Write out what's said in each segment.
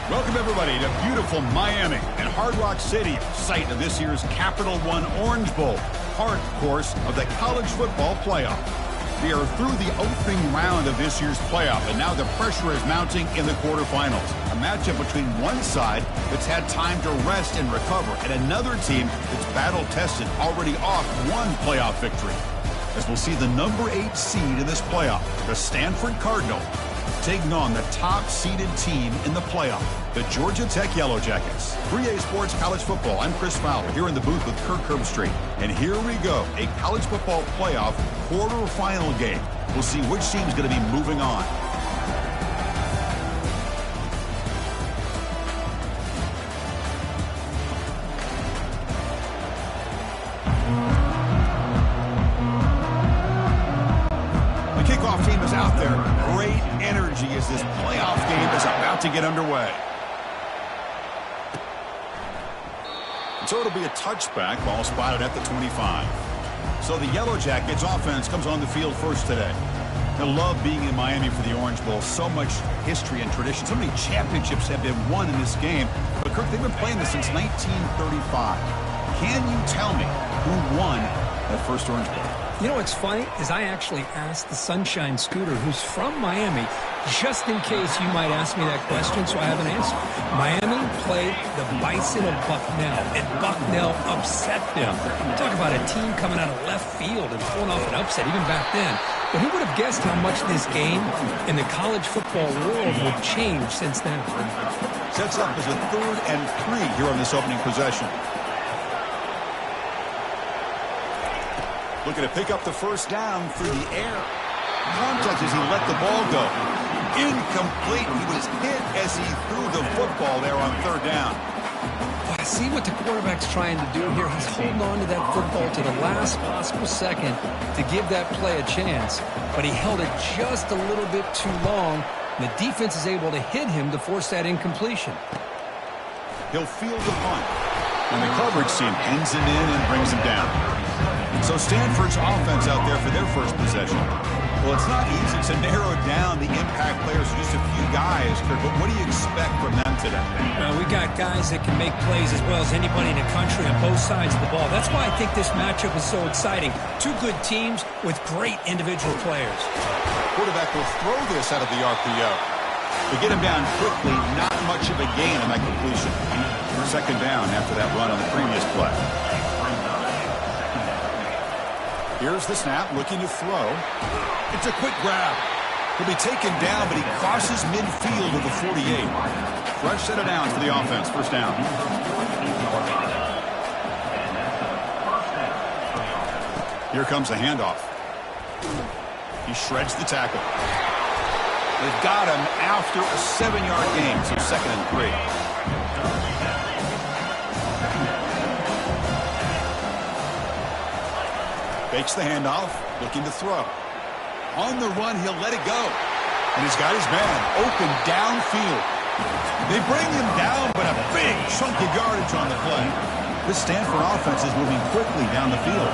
Welcome, everybody, to beautiful Miami and Hard Rock Stadium, site of this year's Capital One Orange Bowl, part, of course, of the college football playoff. We are through the opening round of this year's playoff, and now the pressure is mounting in the quarterfinals. A matchup between one side that's had time to rest and recover, and another team that's battle-tested, already off one playoff victory. As we'll see the number 8 seed in this playoff, the Stanford Cardinal, taking on the top-seeded team in the playoff, the Georgia Tech Yellow Jackets. 3A Sports College Football. I'm Chris Fowler here in the booth with Kirk Herbstreit. And here we go, a college football playoff quarterfinal game. We'll see which team's going to be moving on. Team is out there. Great energy as this playoff game is about to get underway. And so it'll be a touchback, ball spotted at the 25. So the Yellow Jackets offense comes on the field first today. I love being in Miami for the Orange Bowl. So much history and tradition. So many championships have been won in this game. But Kirk, they've been playing this since 1935. Can you tell me who won that first Orange Bowl? You know what's funny is I actually asked the Sunshine Scooter, who's from Miami, just in case you might ask me that question, so I have an answer. Miami played the Bison of Bucknell, and Bucknell upset them. Talk about a team coming out of left field and pulling off an upset even back then. But who would have guessed how much this game in the college football world would change since then? Sets up as a 3rd and 3 here on this opening possession. Looking to pick up the first down through the air. Contact as he let the ball go. Incomplete. He was hit as he threw the football there on 3rd down. Well, I see what the quarterback's trying to do here. He's holding on to that football to the last possible second to give that play a chance. But he held it just a little bit too long. And the defense is able to hit him to force that incompletion. He'll field the punt. And the coverage team pins him in and brings him down. So Stanford's offense out there for their first possession. Well, it's not easy to narrow down the impact players, just a few guys, Kirk, but what do you expect from them today? We got guys that can make plays as well as anybody in the country on both sides of the ball. That's why I think this matchup is so exciting. Two good teams with great individual players. Quarterback will throw this out of the RPO. To get him down quickly, not much of a gain on that completion. 2nd down after that run on the previous play. Here's the snap, looking to throw. It's a quick grab. He'll be taken down, but he crosses midfield of the 48. Fresh set of downs for the offense. 1st down. Here comes the handoff. He shreds the tackle. They've got him after a 7-yard gain, so 2nd and 3. Fakes the handoff, looking to throw. On the run, he'll let it go. And he's got his man open downfield. They bring him down, but a big chunk of yardage on the play. This Stanford offense is moving quickly down the field.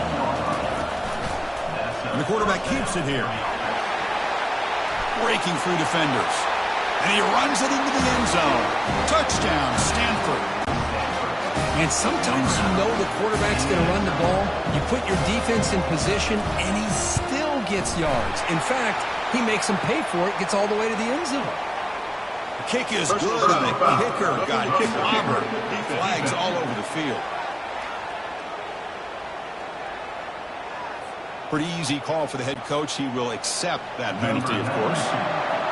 And the quarterback keeps it here. Breaking through defenders. And he runs it into the end zone. Touchdown, Stanford. And sometimes you know the quarterback's going to run the ball. You put your defense in position, and he still gets yards. In fact, he makes them pay for it, gets all the way to the end zone. The kick is good, and the kicker got clobbered. Flags all over the field. Pretty easy call for the head coach. He will accept that penalty, of course.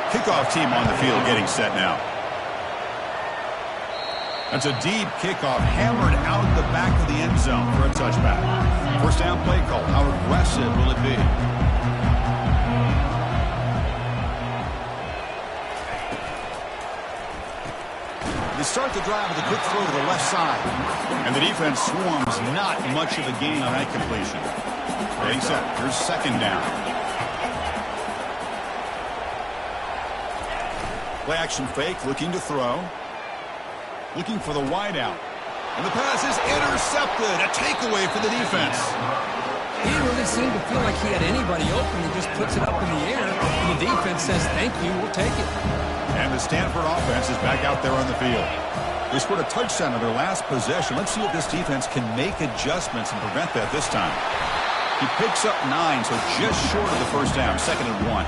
Kickoff team on the field getting set now. That's a deep kickoff, hammered out the back of the end zone for a touchback. 1st down play call. How aggressive will it be? They start the drive with a quick throw to the left side. And the defense swarms, not much of a gain on that completion. Ready, set. Here's 2nd down. Play action fake, looking to throw. Looking for the wideout. And the pass is intercepted. A takeaway for the defense. He didn't really seem to feel like he had anybody open. He just puts it up in the air, and the defense says, thank you, we'll take it. And the Stanford offense is back out there on the field. They scored a touchdown on their last possession. Let's see if this defense can make adjustments and prevent that this time. He picks up 9, so just short of the first down, 2nd and 1.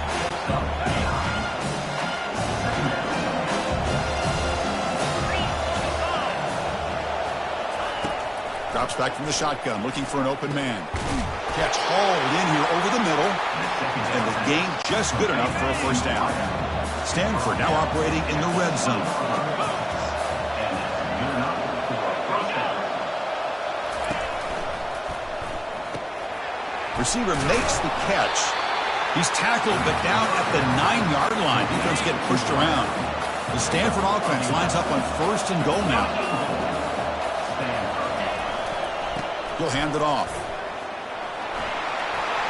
Drops back from the shotgun, looking for an open man. Catch hauled in here over the middle, and the gain just good enough for a first down. Stanford now operating in the red zone. Receiver makes the catch. He's tackled, but down at the 9-yard line. Defense getting pushed around. The Stanford offense lines up on 1st and goal now. He'll hand it off.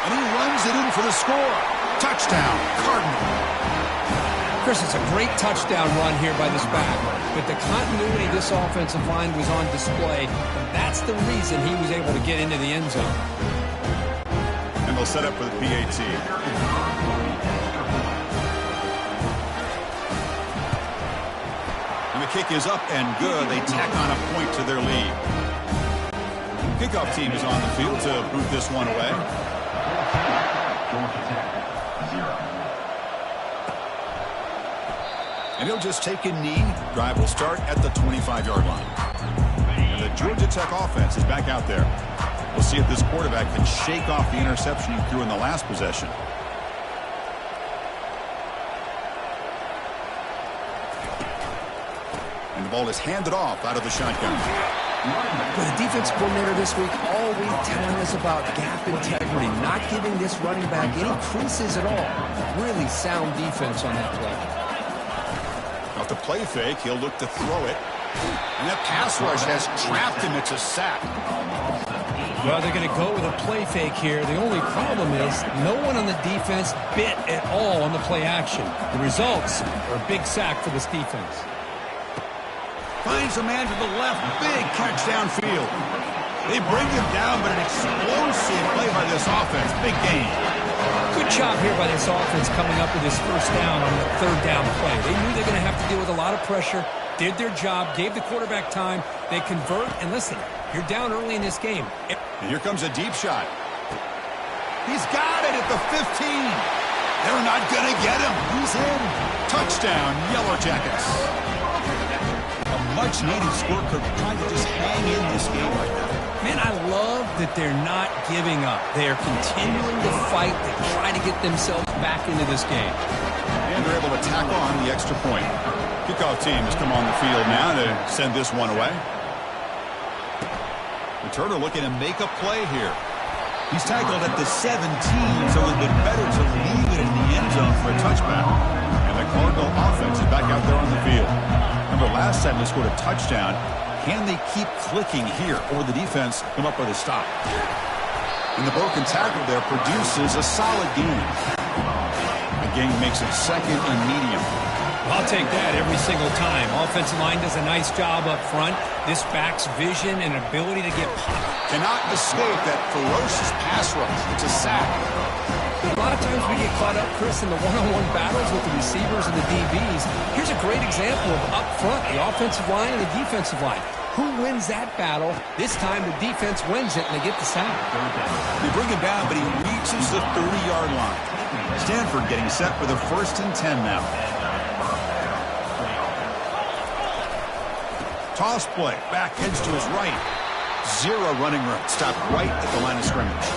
And he runs it in for the score. Touchdown, Cardinal. Chris, it's a great touchdown run here by this back. But the continuity of this offensive line was on display. And that's the reason he was able to get into the end zone. And they'll set up for the PAT. And the kick is up and good. They tack on a point to their lead. Kickoff team is on the field to boot this one away. And he'll just take a knee. Drive will start at the 25-yard line. And the Georgia Tech offense is back out there. We'll see if this quarterback can shake off the interception he threw in the last possession. And the ball is handed off out of the shotgun. The defense coordinator this week all week telling us about gap integrity, not giving this running back any creases at all. Really sound defense on that play. Off the play fake, he'll look to throw it. And that pass rush has trapped him. It's a sack. Well, they're going to go with a play fake here. The only problem is no one on the defense bit at all on the play action. The results are a big sack for this defense. Finds a man to the left. Big catch downfield. They bring him down, but an explosive play by this offense. Big gain. Good job here by this offense coming up with this first down on the 3rd down play. They knew they were going to have to deal with a lot of pressure, did their job, gave the quarterback time. They convert, and listen, you're down early in this game. And here comes a deep shot. He's got it at the 15. They're not going to get him. He's in. Touchdown, Yellow Jackets. A much-needed score, trying to just hang in this game right now. Man, I love that they're not giving up. They are continuing to fight to try to get themselves back into this game. And they're able to tack on the extra point. Kickoff team has come on the field now to send this one away. Returner looking to make a play here. He's tackled at the 17, so it would have been better to leave it in the end zone for a touchback. And the Cardinal offense is back out there on the field. Remember, last time they scored a touchdown. Can they keep clicking here, or the defense come up with a stop? And the broken tackle there produces a solid gain. The gain makes it 2nd and medium. I'll take that every single time. Offensive line does a nice job up front. This back's vision and ability to get popped. Cannot escape that ferocious pass rush. It's a sack. A lot of times we get caught up, Chris, in the one-on-one battles with the receivers and the DBs. Here's a great example of up front, the offensive line and the defensive line. Who wins that battle? This time the defense wins it, and they get the sack. They bring him down, but he reaches the 30-yard line. Stanford getting set for the 1st and 10 now. Toss play, back edge to his right. Zero running room. Stopped right at the line of scrimmage.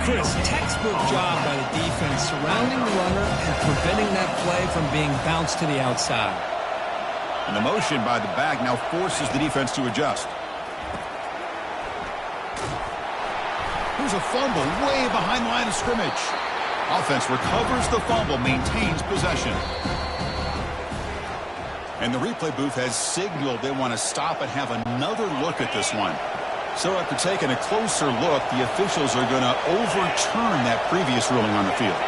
Chris, textbook job by the defense surrounding the runner and preventing that play from being bounced to the outside. And the motion by the back now forces the defense to adjust. Here's a fumble way behind the line of scrimmage. Offense recovers the fumble, maintains possession. And the replay booth has signaled they want to stop and have another look at this one. So after taking a closer look, the officials are going to overturn that previous ruling on the field.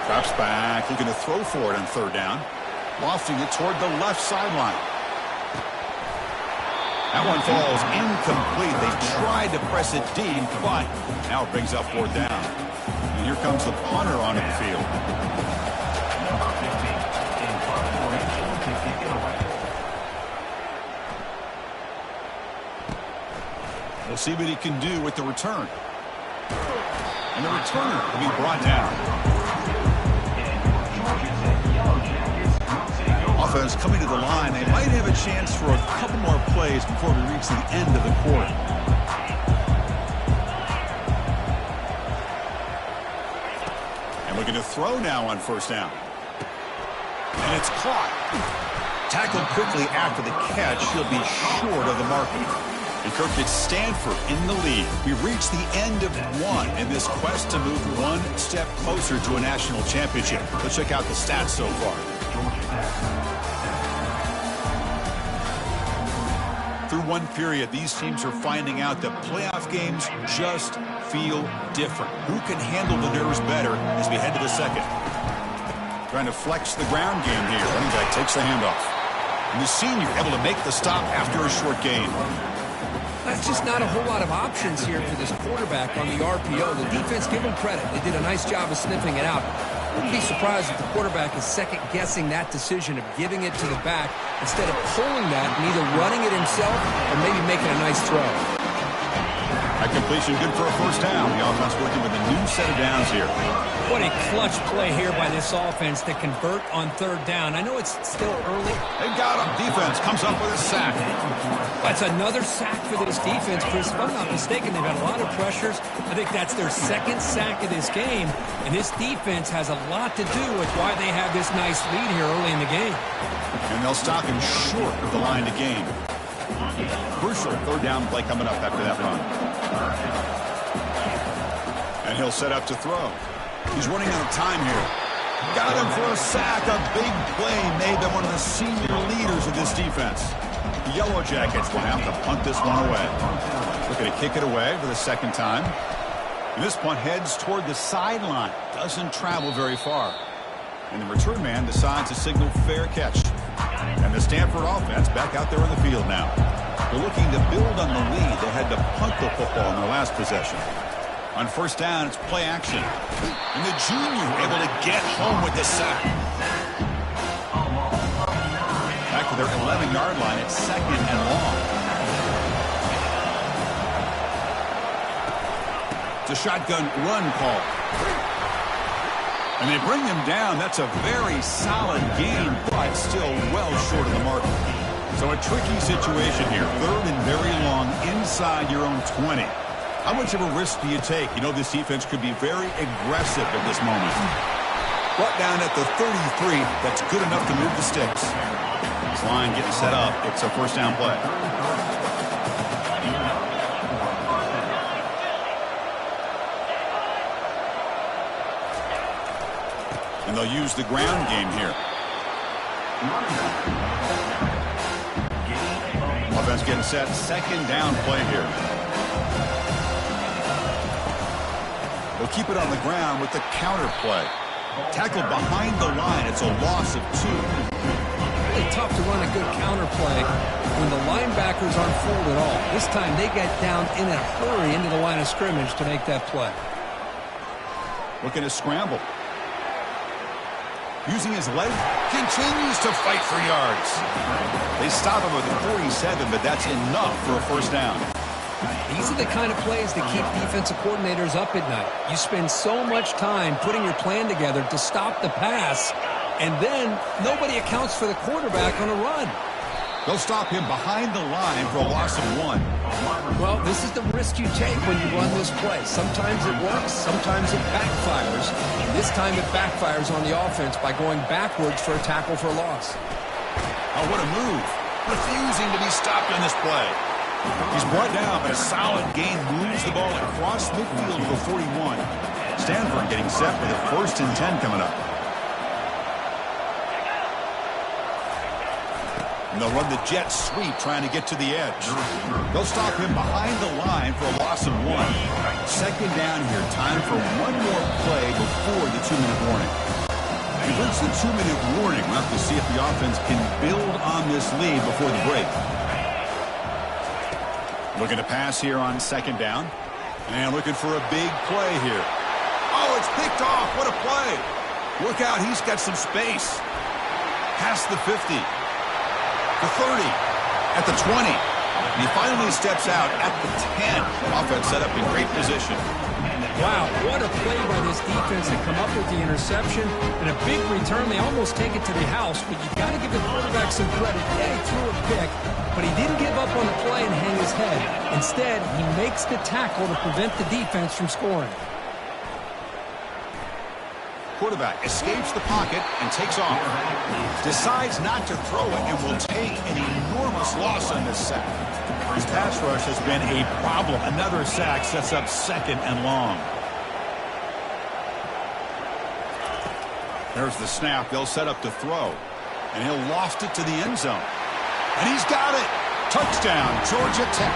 Drops back, looking to throw for it on 3rd down. Lofting it toward the left sideline. That one falls incomplete. They tried to press it deep, but now it brings up 4th down. And here comes the punter onto the field. We'll see what he can do with the return. And the returner will be brought down. Offense coming to the line. They might have a chance for a couple more plays before we reach the end of the quarter. And looking to throw now on 1st down. And it's caught. Tackled quickly after the catch. He'll be short of the marker. And Kirk, it's Stanford in the lead. We've reached the end of one in this quest to move one step closer to a national championship. Let's check out the stats so far. Through one period, these teams are finding out that playoff games just feel different. Who can handle the nerves better as we head to the second? Trying to flex the ground game here. Running back takes the handoff. And the senior able to make the stop after a short gain. That's just not a whole lot of options here for this quarterback on the RPO. The defense, give them credit. They did a nice job of sniffing it out. Wouldn't be surprised if the quarterback is second-guessing that decision of giving it to the back instead of pulling that and either running it himself or maybe making a nice throw. That completion good for a 1st down. The offense working with a new set of downs here. What a clutch play here by this offense to convert on 3rd down. I know it's still early. They got him. Defense comes up with a sack. That's another sack for this defense, Chris. If I'm not mistaken, they've had a lot of pressures. I think that's their 2nd sack of this game. And this defense has a lot to do with why they have this nice lead here early in the game. And they'll stop him short of the line to gain. Crucial 3rd down play coming up after that run. And he'll set up to throw. He's running out of time here. Got him for a sack. A big play made by one of the senior leaders of this defense. The Yellow Jackets will have to punt this one away. Looking to kick it away for the 2nd time. And this punt heads toward the sideline. Doesn't travel very far. And the return man decides to signal fair catch. And the Stanford offense back out there on the field now. They're looking to build on the lead. They had to punt the football in their last possession. On 1st down, it's play action. And the junior able to get home with the sack. Back to their 11-yard line. It's 2nd and long. It's a shotgun run call. And they bring him down. That's a very solid gain, but still well short of the mark. So a tricky situation here. 3rd and very long inside your own 20. How much of a risk do you take? You know this defense could be very aggressive at this moment. Brought down at the 33. That's good enough to move the sticks. This line getting set up. It's a 1st down play. And they'll use the ground game here. Offense getting set. 2nd down play here. They'll keep it on the ground with the counter play. Tackled behind the line. It's a loss of 2. Really tough to run a good counter play when the linebackers aren't fooled at all. This time they get down in a hurry into the line of scrimmage to make that play. Looking to scramble. Using his leg, continues to fight for yards. They stop him with a 47, but that's enough for a 1st down. These are the kind of plays that keep defensive coordinators up at night. You spend so much time putting your plan together to stop the pass, and then nobody accounts for the quarterback on a run. They'll stop him behind the line for a loss of 1. Well, this is the risk you take when you run this play. Sometimes it works, sometimes it backfires. And this time it backfires on the offense by going backwards for a tackle for a loss. Oh, what a move. Refusing to be stopped on this play. He's brought down, but a solid gain moves the ball across midfield for 41. Stanford getting set with a 1st and 10 coming up. And they'll run the jet sweep trying to get to the edge. They'll stop him behind the line for a loss of 1. 2nd down here. Time for one more play before the 2-minute warning. If it's the 2-minute warning, we'll have to see if the offense can build on this lead before the break. Looking to pass here on second down. And looking for a big play here. Oh, it's picked off. What a play. Look out. He's got some space. Past the 50. The 30. At the 20. And he finally steps out at the 10. Offense set up in great position. Wow, what a play by this defense to come up with the interception and a big return. They almost take it to the house, but you've got to give the quarterback some credit. Yeah, he threw a pick, but he didn't give up on the play and hang his head. Instead, he makes the tackle to prevent the defense from scoring. Quarterback escapes the pocket and takes off. Decides not to throw it and will take an enormous loss on this sack. His pass rush has been a problem. Another sack sets up second and long. There's the snap. They'll set up to throw. And he'll loft it to the end zone. And he's got it. Touchdown, Georgia Tech.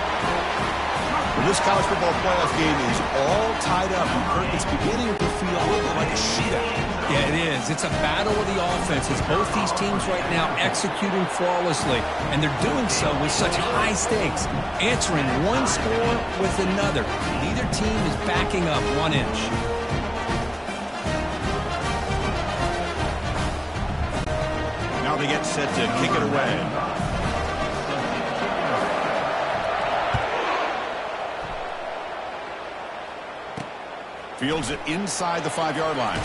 Well, this college football playoff game is all tied up. It's beginning to feel a little bit like a shootout. Yeah, it is. It's a battle of the offenses. Both these teams right now executing flawlessly, and they're doing so with such high stakes, answering one score with another. Neither team is backing up 1 inch. Now they get set to kick it away. Fields it inside the 5-yard line.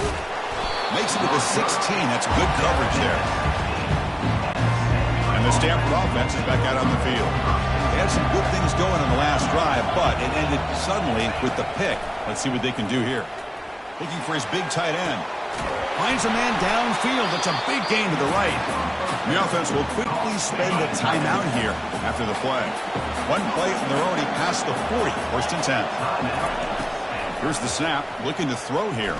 Makes it to the 16. That's good coverage there. And the Stanford offense is back out on the field. They had some good things going on the last drive, but it ended suddenly with the pick. Let's see what they can do here. Looking for his big tight end. Finds a man downfield. That's a big gain to the right. The offense will quickly spend a timeout here after the play. One play, and they're already past the 40. First and 10. Here's the snap, looking to throw here.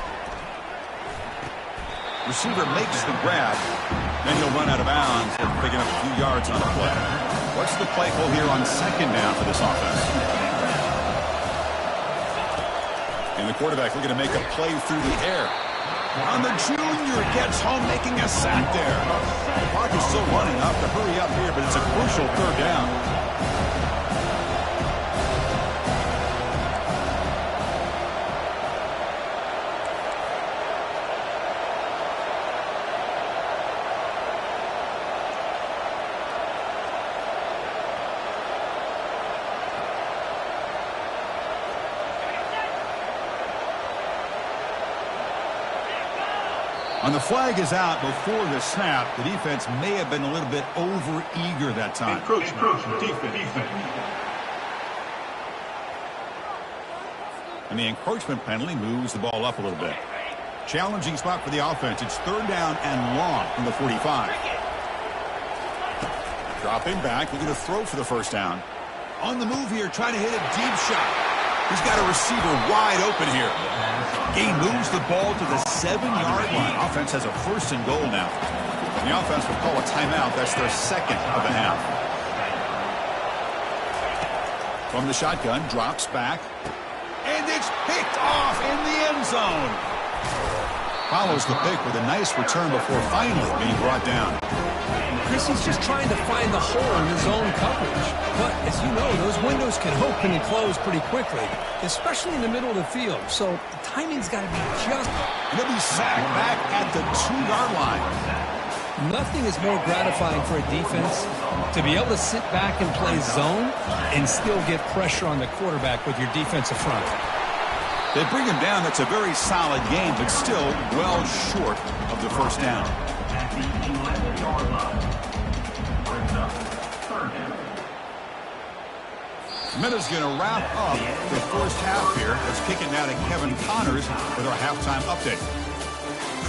Receiver makes the grab, then he'll run out of bounds and picking up a few yards on the play. What's the play call here on second down for this offense? And the quarterback looking to make a play through the air. On the junior, gets home, making a sack there. The clock is still running. I'll have to hurry up here, but it's a crucial third down. And the flag is out before the snap. The defense may have been a little bit over-eager that time. Defense. And the encroachment penalty moves the ball up a little bit. Challenging spot for the offense. It's third down and long from the 45. Dropping back, looking to throw for the first down. On the move here, trying to hit a deep shot. He's got a receiver wide open here. He moves the ball to the 7-yard line. Offense has a first and goal now. And the offense will call a timeout. That's their second of the half. From the shotgun, drops back. And it's picked off in the end zone. Follows the pick with a nice return before finally being brought down. Chris, he's just trying to find the hole in his own coverage. But, as you know, those windows can open and close pretty quickly, especially in the middle of the field. So the timing's got to be just... And he'll be sacked back at the 2-yard line. Nothing is more gratifying for a defense to be able to sit back and play zone and still get pressure on the quarterback with your defensive front. They bring him down. That's a very solid game, but still well short of the first down. Minutes going to wrap up the first half here. Let's kick it now to Kevin Connors with our halftime update.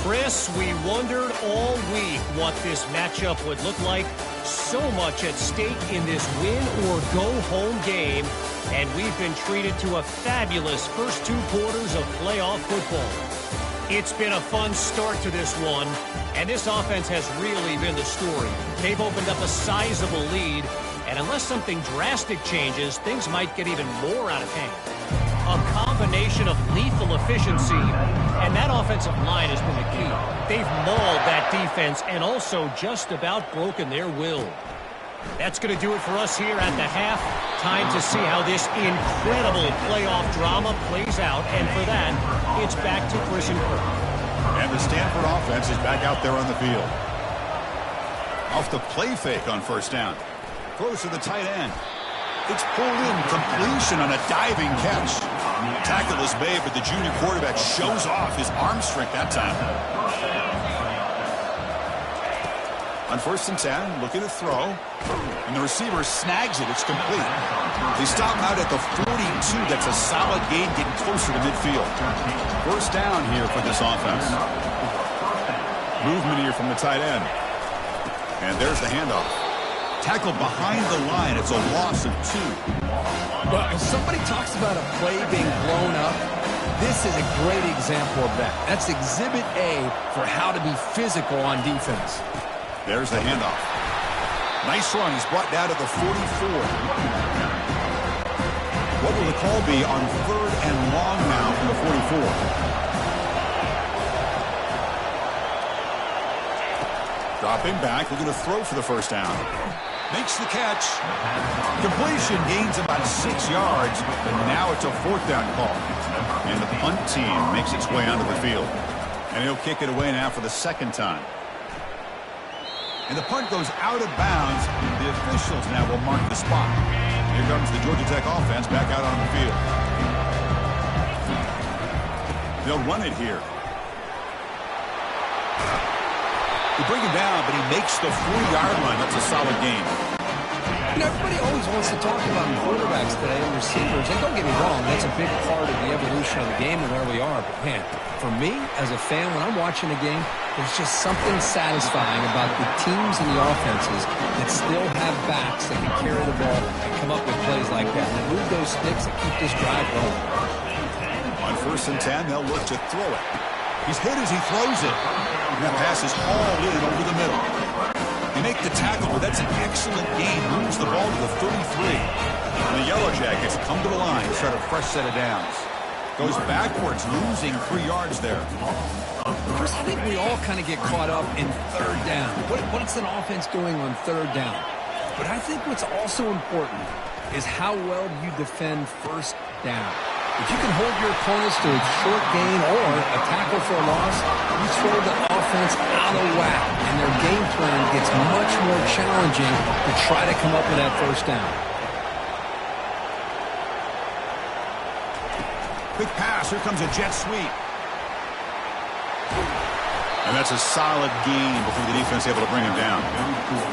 Chris, we wondered all week what this matchup would look like. So much at stake in this win-or-go-home game, and we've been treated to a fabulous first 2 quarters of playoff football. It's been a fun start to this one, and this offense has really been the story. They've opened up a sizable lead, and unless something drastic changes, things might get even more out of hand. A combination of lethal efficiency, and that offensive line has been the key. They've mauled that defense and also just about broken their will. That's going to do it for us here at the half. Time to see how this incredible playoff drama plays out. And for that, it's back to Chris and Kirk. And the Stanford offense is back out there on the field. Off the play fake on first down. Throws to the tight end. It's pulled in. Completion on a diving catch. Tackle is made, but the junior quarterback shows off his arm strength that time. On first and 10, looking to throw. And the receiver snags it. It's complete. They stop out at the 42. That's a solid gain, getting closer to midfield. First down here for this offense. Movement here from the tight end. And there's the handoff. Tackled behind the line. It's a loss of 2. Well, if somebody talks about a play being blown up, this is a great example of that. That's exhibit A for how to be physical on defense. There's the handoff. Nice run. He's brought down to the 44. What will the call be on third and long now from the 44? Dropping back. Looking to throw for the first down. Makes the catch. Completion, gains about 6 yards, but now it's a fourth down call. And the punt team makes its way onto the field. And he'll kick it away now for the second time. And the punt goes out of bounds. The officials now will mark the spot. Here comes the Georgia Tech offense back out on the field. They'll run it here. They bring him down, but he makes the 40-yard line. That's a solid game. You know, everybody always wants to talk about quarterbacks today and receivers. And don't get me wrong, that's a big part of the evolution of the game and where we are. But, man, for me, as a fan, when I'm watching a game, there's just something satisfying about the teams and the offenses that still have backs that can carry the ball and come up with plays like that. And move those sticks and keep this drive going. On first and 10, they'll look to throw it. He's hit as he throws it. And that pass is hauled in over the middle. They make the tackle, but that's an excellent gain. Moves the ball to the 33. And the Yellow Jackets come to the line to start a fresh set of downs. Goes backwards, losing 3 yards there. Chris, I think we all kind of get caught up in third down. What's an offense doing on third down? But I think what's also important is how well you defend first down. If you can hold your opponents to a short gain or a tackle for a loss, you throw the offense out of whack, and their game plan gets much more challenging to try to come up with that first down. Quick pass. Here comes a jet sweep. And that's a solid gain before the defense is able to bring him down.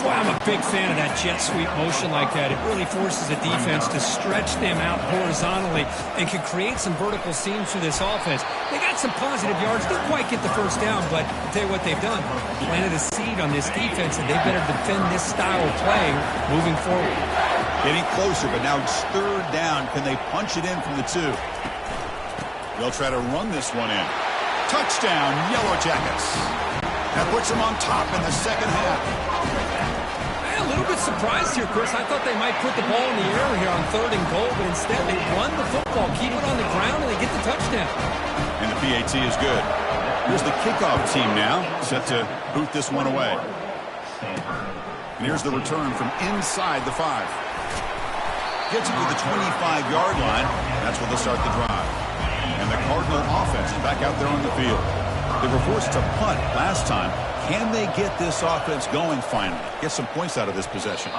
Boy, I'm a big fan of that jet sweep motion like that. It really forces a defense to stretch them out horizontally and can create some vertical seams for this offense. They got some positive yards. Didn't quite get the first down, but I'll tell you what they've done. Planted a seed on this defense, and they better defend this style of playing moving forward. Getting closer, but now it's third down. Can they punch it in from the 2? They'll try to run this one in. Touchdown, Yellow Jackets. That puts them on top in the second half. A little bit surprised here, Chris. I thought they might put the ball in the air here on third and goal, but instead they run the football, keep it on the ground, and they get the touchdown. And the PAT is good. Here's the kickoff team now, set to boot this one away. And here's the return from inside the 5. Gets it to the 25-yard line. That's where they'll start the drive. And the Cardinal offense is back out there on the field. They were forced to punt last time. Can they get this offense going finally? Get some points out of this possession.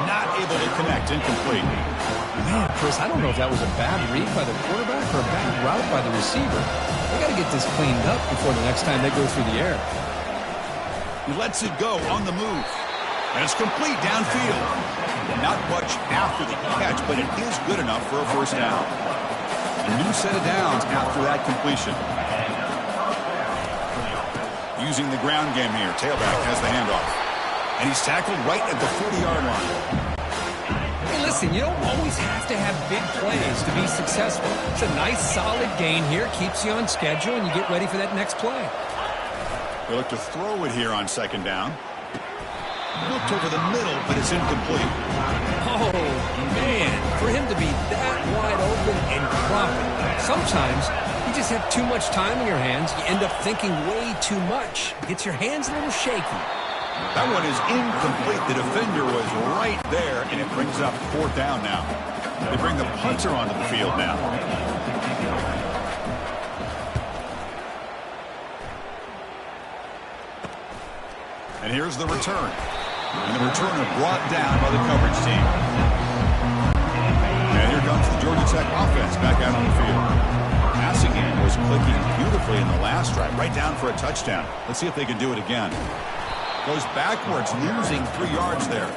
Not able to connect. Incomplete. Man, Chris, I don't know if that was a bad read by the quarterback or a bad route by the receiver. They got to get this cleaned up before the next time they go through the air. He lets it go on the move. And it's complete downfield. Not much after the catch, but it is good enough for a first down. A new set of downs after that completion. Using the ground game here. Tailback has the handoff. And he's tackled right at the 40-yard line. Hey, listen, you don't always have to have big plays to be successful. It's a nice, solid gain here. Keeps you on schedule, and you get ready for that next play. They look to throw it here on second down. Looked over the middle, but it's incomplete. Oh, man, for him to be that wide open and drop it. Sometimes you just have too much time in your hands. You end up thinking way too much. Gets your hands a little shaky. That one is incomplete. The defender was right there, and it brings up 4th down now. They bring the punter onto the field now. And here's the return. And the returner brought down by the coverage team. And here comes the Georgia Tech offense back out on the field. Passing game was clicking beautifully in the last drive, right down for a touchdown. Let's see if they can do it again. Goes backwards, losing 3 yards there.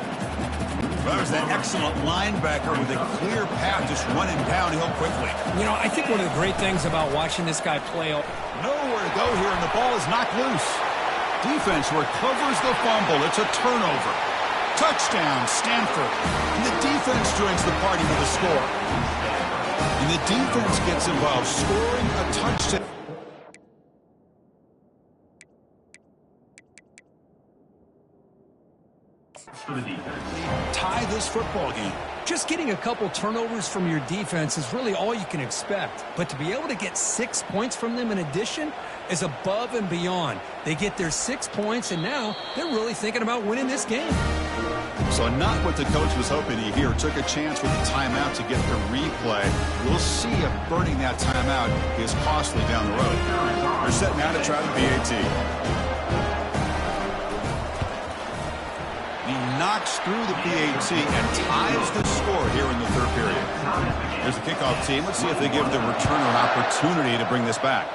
Well, there's that excellent linebacker with a clear path, just running downhill quickly. You know, I think one of the great things about watching this guy play. Nowhere to go here, and the ball is knocked loose. Defense recovers the fumble. It's a turnover. Touchdown, Stanford. And the defense joins the party with a score. And the defense gets involved, scoring a touchdown. Tie this football game. Just getting a couple turnovers from your defense is really all you can expect. But to be able to get 6 points from them in addition is above and beyond. They get their 6 points, and now they're really thinking about winning this game. So not what the coach was hoping to hear. Took a chance with the timeout to get the replay. We'll see if burning that timeout is costly down the road. They're setting out to try the PAT. He knocks through the PAT and ties the score here in the 3rd period. Here's the kickoff team. Let's see if they give the returner an opportunity to bring this back.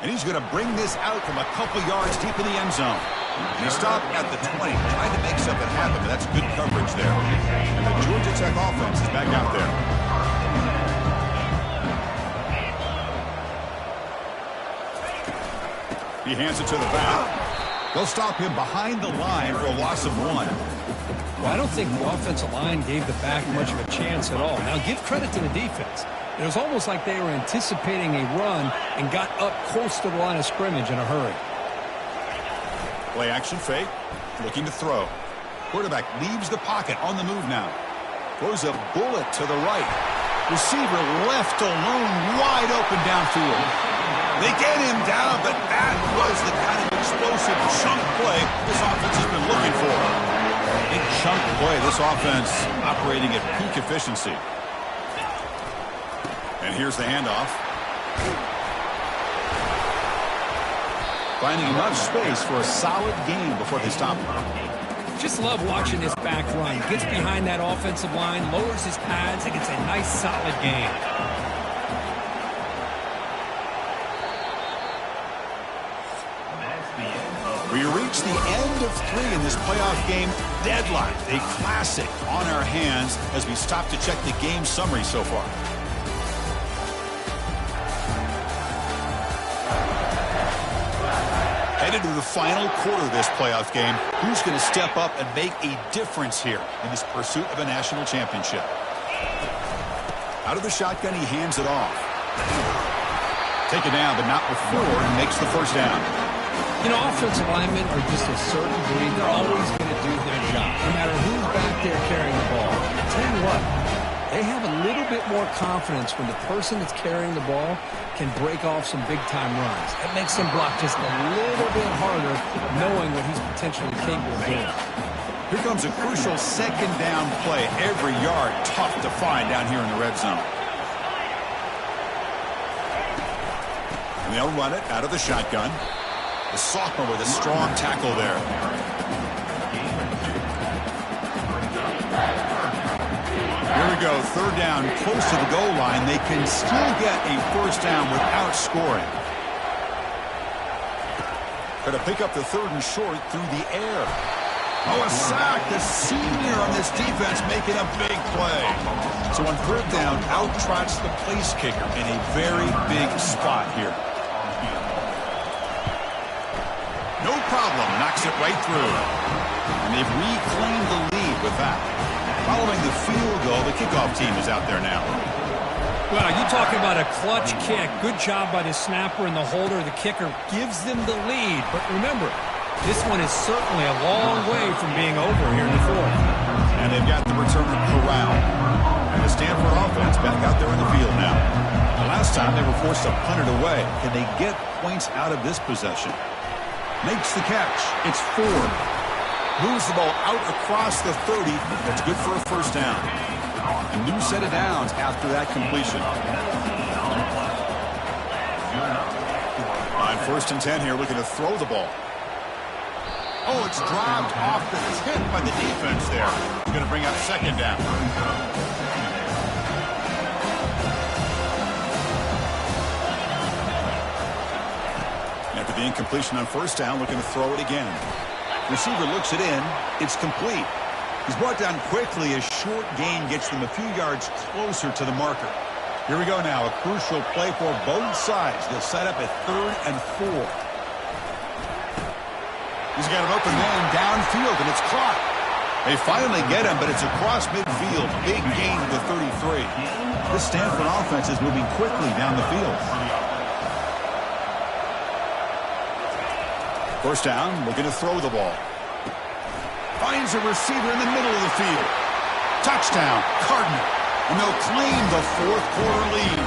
And he's going to bring this out from a couple yards deep in the end zone. And he stopped at the 20, trying to make something happen, but that's good coverage there. And the Georgia Tech offense is back out there. He hands it to the back. They'll stop him behind the line for a loss of 1. Well, I don't think the offensive line gave the back much of a chance at all. Now, give credit to the defense. It was almost like they were anticipating a run and got up close to the line of scrimmage in a hurry. Play action fake, looking to throw. Quarterback leaves the pocket, on the move now. Throws a bullet to the right. Receiver left alone, wide open downfield. They get him down, but that was the kind of explosive chunk play this offense has been looking for. Big chunk play, this offense operating at peak efficiency. And here's the handoff. Finding enough space for a solid gain before they stop him. Just love watching this back run. Gets behind that offensive line, lowers his pads, and gets a nice solid gain. We reach the end of 3 in this playoff game. Deadline, a classic on our hands as we stop to check the game summary so far. Headed to the final quarter of this playoff game. Who's going to step up and make a difference here in this pursuit of a national championship? Out of the shotgun, he hands it off. Taken down, but not before, and makes the 1st down. You know, offensive linemen are just a certain breed. They're always going to do their job, no matter who's back there carrying the ball. I tell you what, they have a little bit more confidence when the person that's carrying the ball can break off some big-time runs. That makes them block just a little bit harder, knowing what he's potentially capable of doing. Here comes a crucial 2nd down play. Every yard tough to find down here in the red zone. And they'll run it out of the shotgun. The sophomore with a strong tackle there. Here we go, 3rd down, close to the goal line. They can still get a 1st down without scoring. Going to pick up the 3rd and short through the air. Oh, a sack. The senior on this defense making a big play. So on 3rd down, out-trots the place kicker in a very big spot here. No problem, knocks it right through. And they've reclaimed the lead with that. Following the field goal, the kickoff team is out there now. Well, you talking about a clutch kick. Good job by the snapper and the holder. The kicker gives them the lead. But remember, this one is certainly a long way from being over here in the 4th. And they've got the returner corralled. And the Stanford offense back out there in the field now. The last time they were forced to punt it away. Can they get points out of this possession? Makes the catch. It's 4. Moves the ball out across the 30. That's good for a first down. A new set of downs after that completion. On 1st and 10 here, looking to throw the ball. Oh, it's dropped off the tip by the defense there. He's going to bring up 2nd down. After the incompletion on 1st down, looking to throw it again. Receiver looks it in. It's complete. He's brought down quickly. A short gain gets them a few yards closer to the marker. Here we go now. A crucial play for both sides. They'll set up a 3rd and 4. He's got an open man downfield, and it's caught. They finally get him, but it's across midfield. Big gain to the 33. This Stanford offense is moving quickly down the field. 1st down, looking to throw the ball. Finds a receiver in the middle of the field. Touchdown, Cardinal. And they'll claim the 4th quarter lead.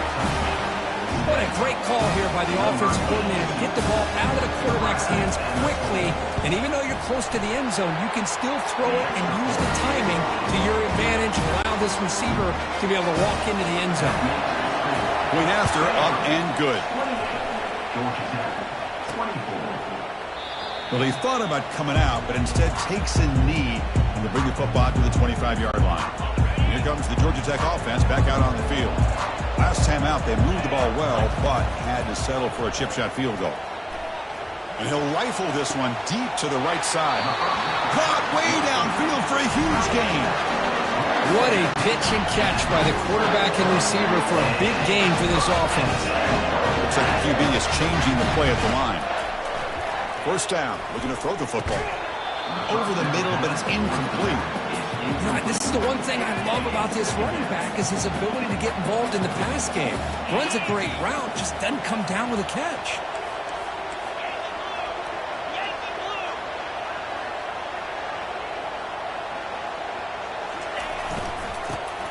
What a great call here by the offensive coordinator to get the ball out of the quarterback's hands quickly. And even though you're close to the end zone, you can still throw it and use the timing to your advantage. Allow this receiver to be able to walk into the end zone. Point after, up and good. Well, he thought about coming out, but instead takes a knee and to bring the football to the 25-yard line. Here comes the Georgia Tech offense back out on the field. Last time out, they moved the ball well, but had to settle for a chip shot field goal. And he'll rifle this one deep to the right side. Caught way downfield for a huge gain. What a pitch and catch by the quarterback and receiver for a big gain for this offense. Looks like the QB is changing the play at the line. 1st down, looking to throw the football. Over the middle, but it's incomplete. This is the one thing I love about this running back is his ability to get involved in the pass game. Runs a great route, just doesn't come down with a catch.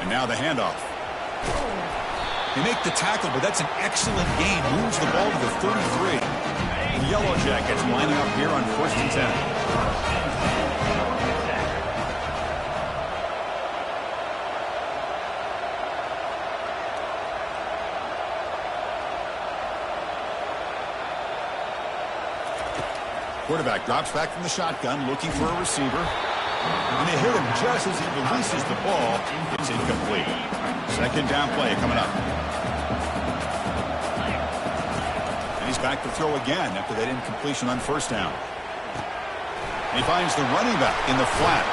And now the handoff. They make the tackle, but that's an excellent gain. Moves the ball to the 33. The Yellow Jackets lining up here on 1st and 10. Quarterback drops back from the shotgun, looking for a receiver. And they hit him just as he releases the ball. It's incomplete. 2nd down play coming up. And he's back to throw again after that incompletion on 1st down. And he finds the running back in the flat.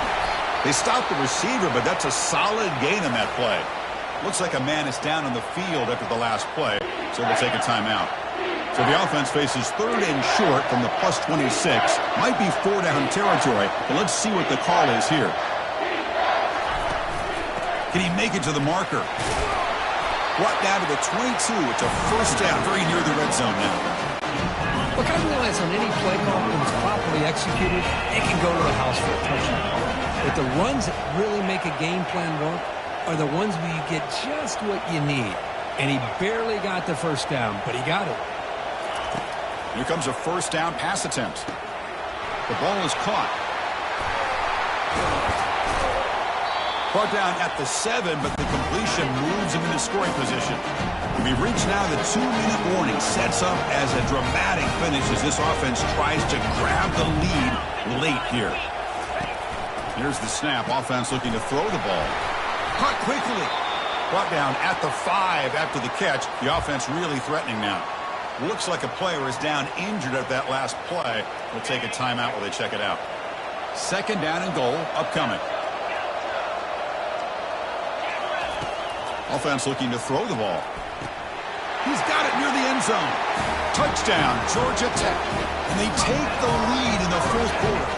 They stop the receiver, but that's a solid gain on that play. Looks like a man is down on the field after the last play, so they'll take a timeout. So the offense faces 3rd and short from the plus 26. Might be 4-down territory, but let's see what the call is here. Can he make it to the marker? Brought down to the 22. It's a 1st down, very near the red zone now. Look, I realize on any play call, when it's properly executed, it can go to the house for a touchdown. But the runs that really make a game plan work are the ones where you get just what you need. And he barely got the 1st down, but he got it. Here comes a 1st down pass attempt. The ball is caught. Brought down at the 7, but the completion moves him into scoring position. We reach now the 2-minute warning. Sets up as a dramatic finish as this offense tries to grab the lead late here. Here's the snap. Offense looking to throw the ball. Caught quickly. Brought down at the 5 after the catch. The offense really threatening now. Looks like a player is down injured at that last play. We'll take a timeout while they check it out. 2nd down and goal upcoming. Offense looking to throw the ball. He's got it near the end zone. Touchdown, Georgia Tech. And they take the lead in the 4th quarter.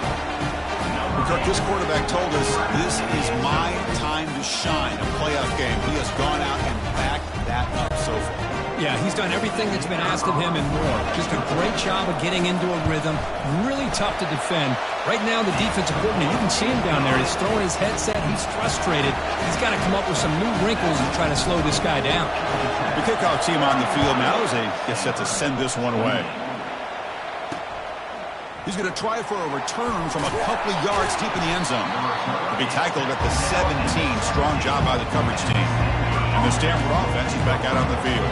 Kirk, this quarterback told us this is my time to shine, a playoff game. He has gone out and backed that up so far. Yeah, he's done everything that's been asked of him and more. Just a great job of getting into a rhythm. Really tough to defend. Right now, the defensive coordinator, you can see him down there. He's throwing his headset. He's frustrated. He's got to come up with some new wrinkles and try to slow this guy down. The kickoff team on the field now as they get set to send this one away. He's going to try for a return from a couple of yards deep in the end zone. He'll be tackled at the 17. Strong job by the coverage team. And the Stanford offense is back out on the field.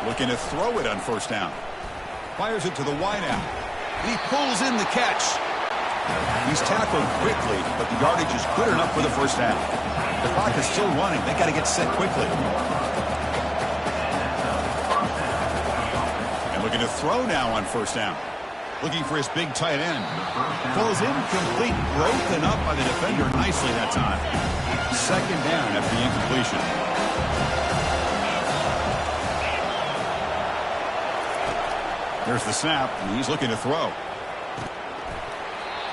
Looking to throw it on first down. Fires it to the wideout. And he pulls in the catch. He's tackled quickly, but the yardage is good enough for the first down. The clock is still running. They got to get set quickly. And looking to throw now on first down. Looking for his big tight end. Falls incomplete, broken up by the defender nicely that time. Second down after the incompletion. There's the snap, and he's looking to throw.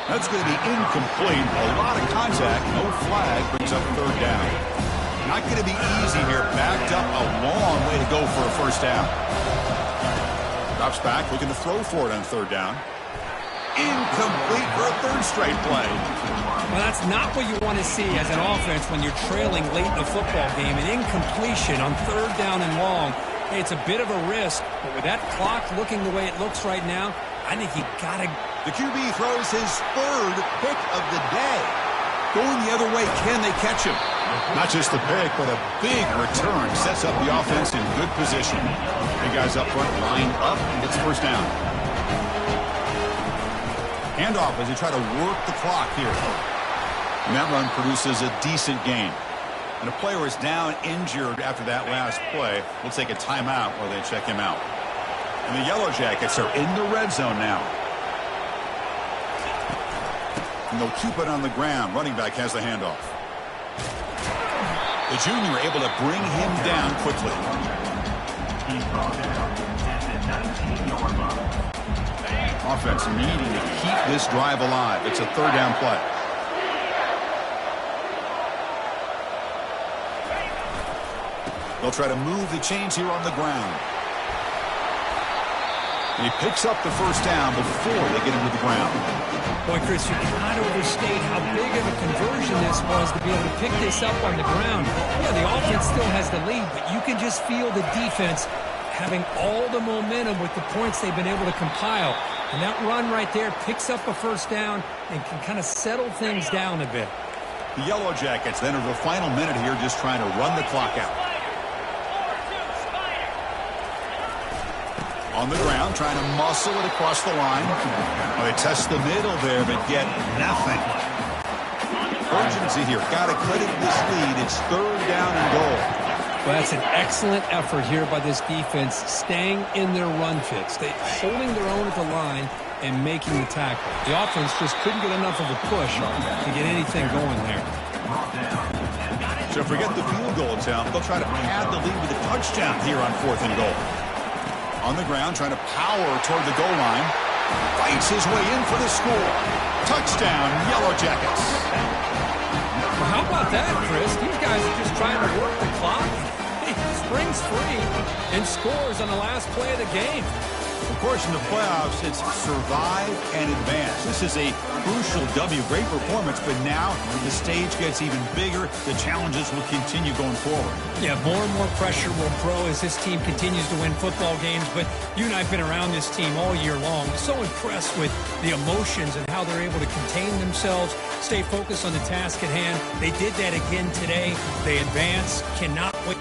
That's going to be incomplete. A lot of contact. No flag. Brings up third down. Not going to be easy here. Backed up a long way to go for a first down. Drops back, looking to throw for it on third down. Incomplete for a third straight play. Well, that's not what you want to see as an offense when you're trailing late in the football game. An incompletion on third down and long. Hey, it's a bit of a risk, but with that clock looking the way it looks right now, I think you got to... The QB throws his third pick of the day. Going the other way, can they catch him? Not just the pick, but a big return. Sets up the offense in good position. Big guys up front, lined up, and gets first down. Handoff as they try to work the clock here. And that run produces a decent gain. And a player is down injured after that last play. We'll take a timeout while they check him out. And the Yellow Jackets are in the red zone now. And they'll keep it on the ground. Running back has the handoff. The junior able to bring him down quickly. Offense needing to keep this drive alive. It's a third down play. They'll try to move the chains here on the ground. And he picks up the first down before they get him to the ground. Boy, Chris, you cannot overstate how big of a conversion this was to be able to pick this up on the ground. Yeah, the offense still has the lead, but you can just feel the defense having all the momentum with the points they've been able to compile. And that run right there picks up a first down and can kind of settle things down a bit. The Yellow Jackets enter the final minute here just trying to run the clock out. On the ground, trying to muscle it across the line. Well, they test the middle there, but get nothing. Urgency here. Got to credit this lead. It's third down and goal. Well, that's an excellent effort here by this defense, staying in their run fix. They holding their own at the line and making the tackle. The offense just couldn't get enough of a push to get anything going there. So forget the field goal attempt. They'll try to pad the lead with a touchdown here on 4th and goal. On the ground, trying to power toward the goal line. Fights his way in for the score. Touchdown, Yellow Jackets. Well, how about that, Chris? These guys are just trying to work the clock. He springs free and scores on the last play of the game. Of course, in the playoffs, it's survive and advance. This is a crucial W. Great performance, but now the stage gets even bigger. The challenges will continue going forward. Yeah, more and more pressure will grow as this team continues to win football games. But you and I have been around this team all year long. So impressed with the emotions and how they're able to contain themselves, stay focused on the task at hand. They did that again today. They advance, cannot wait.